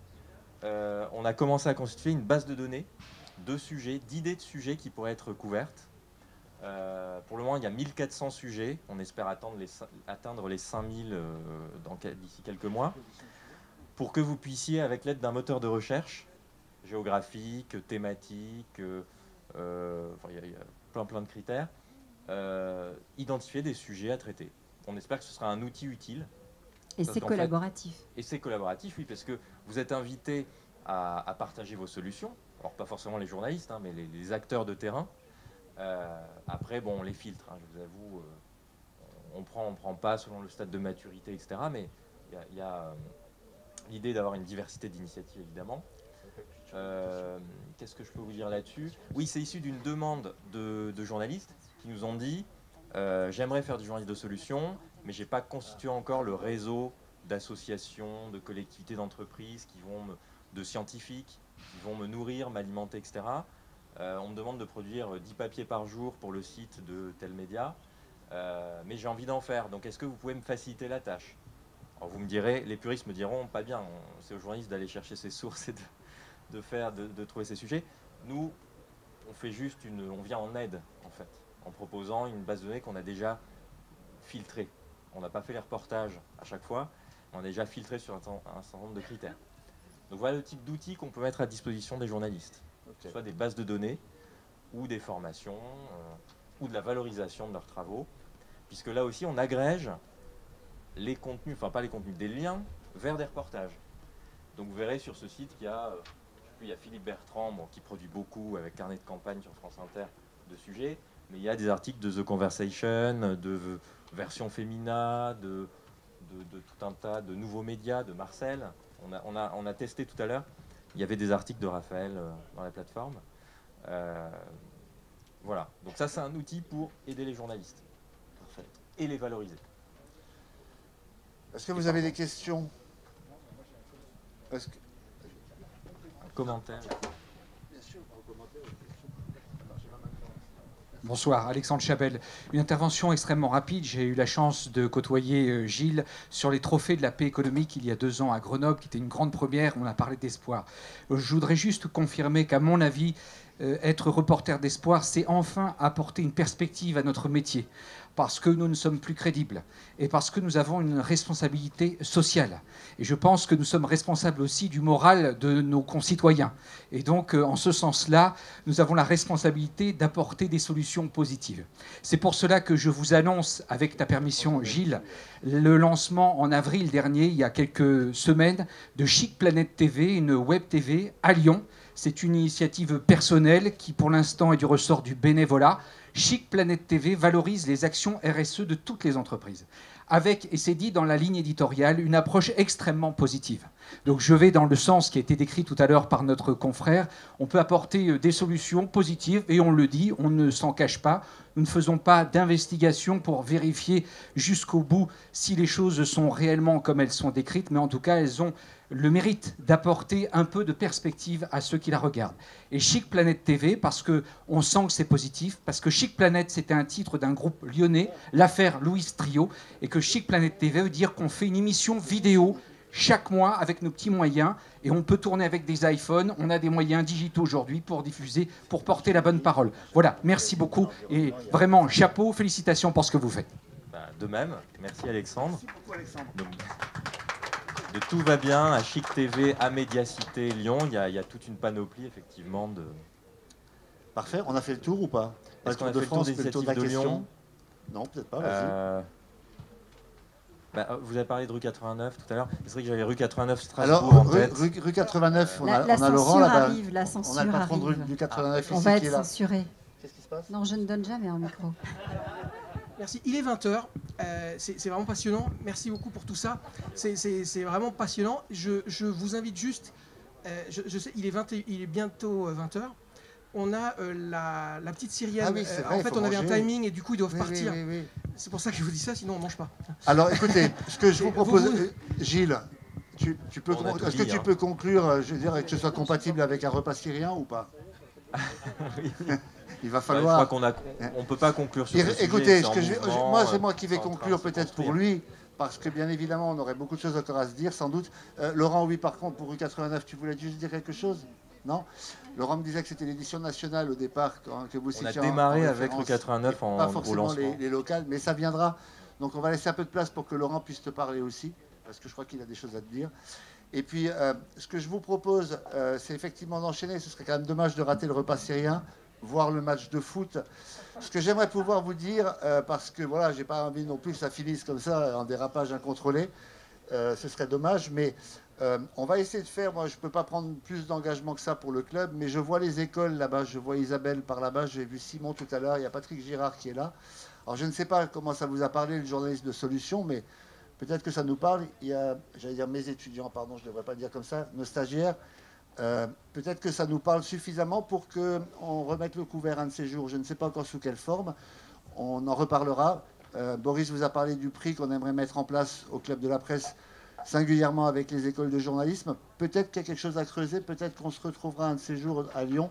On a commencé à constituer une base de données d'idées de sujets qui pourraient être couvertes. Pour le moment, il y a 1400 sujets. On espère atteindre les 5000 d'ici quelques mois. Pour que vous puissiez, avec l'aide d'un moteur de recherche, géographique, thématique, il y a plein de critères, identifier des sujets à traiter. On espère que ce sera un outil utile Et Parce c'est qu'en fait- collaboratif. Et c'est collaboratif, oui, parce que vous êtes invités à partager vos solutions. Alors, pas forcément les journalistes, hein, mais les acteurs de terrain. Après, bon, on les filtre, hein, je vous avoue. On prend pas selon le stade de maturité, etc. Mais il y a l'idée d'avoir une diversité d'initiatives, évidemment. Qu'est-ce que je peux vous dire là-dessus? Oui, c'est issu d'une demande de journalistes qui nous ont dit j'aimerais faire du journalisme de solution, mais j'ai pas constitué encore le réseau d'associations, de collectivités, d'entreprises de scientifiques qui vont me nourrir, m'alimenter, etc. On me demande de produire 10 papiers par jour pour le site de tel média, mais j'ai envie d'en faire. Donc est-ce que vous pouvez me faciliter la tâche? Alors vous me direz, les puristes me diront pas bien, c'est aux journalistes d'aller chercher ses sources et de trouver ces sujets. Nous, on fait juste on vient en aide en fait, en proposant une base de données qu'on a déjà filtrée. On n'a pas fait les reportages à chaque fois, on a déjà filtré sur un certain nombre de critères. Donc voilà le type d'outils qu'on peut mettre à disposition des journalistes, que ce soit des bases de données ou des formations ou de la valorisation de leurs travaux, puisque là aussi on agrège les contenus, enfin pas les contenus, des liens vers des reportages. Donc vous verrez sur ce site qu'il y a il y a Philippe Bertrand qui produit beaucoup avec Carnet de campagne sur France Inter de sujets, mais il y a des articles de The Conversation, de Version Femina, de tout un tas de nouveaux médias, de Marcel. On a testé tout à l'heure, il y avait des articles de Raphaël dans la plateforme. Voilà, donc ça c'est un outil pour aider les journalistes. Parfait. Et les valoriser. Est-ce que vous avez des questions? Commentaires. Bonsoir, Alexandre Chabel. Une intervention extrêmement rapide. J'ai eu la chance de côtoyer Gilles sur les trophées de la paix économique il y a 2 ans à Grenoble, qui était une grande première. On a parlé d'espoir. Je voudrais juste confirmer qu'à mon avis, être reporter d'espoir, c'est enfin apporter une perspective à notre métier, parce que nous ne sommes plus crédibles et parce que nous avons une responsabilité sociale. Et je pense que nous sommes responsables aussi du moral de nos concitoyens. Et donc, en ce sens-là, nous avons la responsabilité d'apporter des solutions positives. C'est pour cela que je vous annonce, avec ta permission, Gilles, le lancement en avril dernier, il y a quelques semaines, de Chic Planète TV, une web TV à Lyon. C'est une initiative personnelle qui, pour l'instant, est du ressort du bénévolat. Chic Planète TV valorise les actions RSE de toutes les entreprises, avec, et c'est dit dans la ligne éditoriale, une approche extrêmement positive. Donc je vais dans le sens qui a été décrit tout à l'heure par notre confrère. On peut apporter des solutions positives, et on le dit, on ne s'en cache pas. Nous ne faisons pas d'investigation pour vérifier jusqu'au bout si les choses sont réellement comme elles sont décrites, mais en tout cas, elles ont le mérite d'apporter un peu de perspective à ceux qui la regardent. Et Chic Planète TV, parce qu'on sent que c'est positif, parce que Chic Planète, c'était un titre d'un groupe lyonnais, l'affaire Louis Trio, et que Chic Planète TV veut dire qu'on fait une émission vidéo chaque mois avec nos petits moyens, et on peut tourner avec des iPhones, on a des moyens digitaux aujourd'hui pour diffuser, pour porter la bonne parole. Voilà, merci beaucoup, et vraiment, chapeau, félicitations pour ce que vous faites. De même, merci Alexandre. Merci beaucoup Alexandre. De Tout va bien à Chic TV, à Médiacité Lyon, il y a toute une panoplie effectivement de... Parfait, on a fait le tour ou pas? Est-ce qu'on a fait le tour des initiatives de Lyon? Non, peut-être pas, vas-y. Vous avez parlé de rue 89 tout à l'heure. C'est vrai que j'avais rue 89 Strasbourg en tête. Rue 89, on a la Laurent là-bas. Arrive, la censure on a le patron arrive. de rue 89 On ici va qui est être là. censuré. Qu'est-ce qui se passe? Non, je ne donne jamais un micro. Merci. Il est 20h. C'est vraiment passionnant. Merci beaucoup pour tout ça. C'est vraiment passionnant. Je vous invite juste. Je sais, il est bientôt 20h. On a la petite Syrienne. Ah oui, c'est vrai, en fait, on avait un timing et du coup, ils doivent partir. Oui. C'est pour ça que je vous dis ça, sinon on ne mange pas. Alors écoutez, ce que je vous propose, Gilles, est-ce que tu peux conclure, je veux dire, que ce soit compatible avec un repas syrien ou pas? Oui. Il va falloir. Je crois qu'on ne peut pas conclure sur ce sujet. Écoutez, c'est moi qui vais conclure peut-être pour lui, parce que bien évidemment, on aurait beaucoup de choses encore à se dire, sans doute. Laurent, oui, par contre, pour rue 89, tu voulais juste dire quelque chose? Non? Laurent me disait que c'était l'édition nationale au départ que vous citiez. On a démarré avec rue 89 en pas forcément lancement. les locales, mais ça viendra. Donc on va laisser un peu de place pour que Laurent puisse te parler aussi, parce que je crois qu'il a des choses à te dire. Et puis, ce que je vous propose, c'est effectivement d'enchaîner. Ce serait quand même dommage de rater le repas syrien, voir le match de foot. Ce que j'aimerais pouvoir vous dire, parce que voilà, j'ai pas envie non plus que ça finisse comme ça, en dérapage incontrôlé, ce serait dommage, mais on va essayer de faire. Moi, je ne peux pas prendre plus d'engagement que ça pour le club, mais je vois les écoles là-bas. Je vois Isabelle par là-bas. J'ai vu Simon tout à l'heure. Il y a Patrick Girard qui est là. Alors, je ne sais pas comment ça vous a parlé, le journaliste de Solutions, mais peut-être que ça nous parle. Il y a, j'allais dire mes étudiants, pardon, je ne devrais pas le dire comme ça, nos stagiaires. Peut-être que ça nous parle suffisamment pour qu'on remette le couvert un de ces jours. Je ne sais pas encore sous quelle forme. On en reparlera. Boris vous a parlé du prix qu'on aimerait mettre en place au Club de la Presse, singulièrement avec les écoles de journalisme. Peut-être qu'il y a quelque chose à creuser, peut-être qu'on se retrouvera un de ces jours à Lyon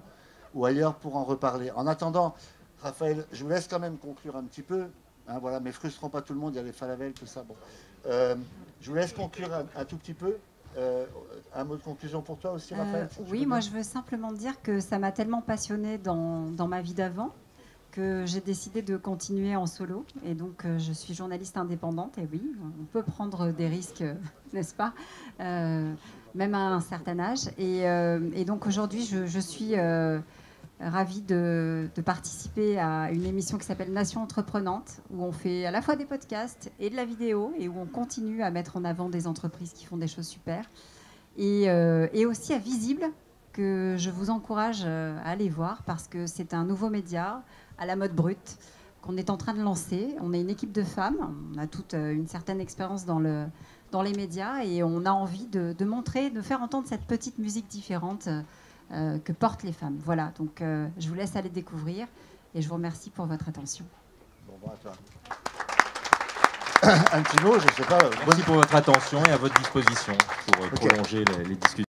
ou ailleurs pour en reparler. En attendant, Raphaël, je vous laisse quand même conclure un petit peu. Hein, voilà, mais frustrons pas tout le monde, il y a les Falafel, tout ça. Bon. Je vous laisse conclure un tout petit peu. Un mot de conclusion pour toi aussi, Raphaël Oui, moi je veux simplement dire que ça m'a tellement passionnée dans ma vie d'avant que j'ai décidé de continuer en solo. Et donc, je suis journaliste indépendante. Et oui, on peut prendre des risques, n'est-ce pas, même à un certain âge. Et donc, aujourd'hui, je suis ravie de participer à une émission qui s'appelle Nation Entreprenante, où on fait à la fois des podcasts et de la vidéo, et où on continue à mettre en avant des entreprises qui font des choses super. Et aussi à Visible, que je vous encourage à aller voir, parce que c'est un nouveau média à la mode brute qu'on est en train de lancer. On est une équipe de femmes, on a toute une certaine expérience dans les médias, et on a envie de montrer, de faire entendre cette petite musique différente que portent les femmes. Voilà, donc je vous laisse aller découvrir, et je vous remercie pour votre attention. Bon, à toi. Un petit mot, je ne sais pas. Merci pour votre attention et à votre disposition pour prolonger les discussions.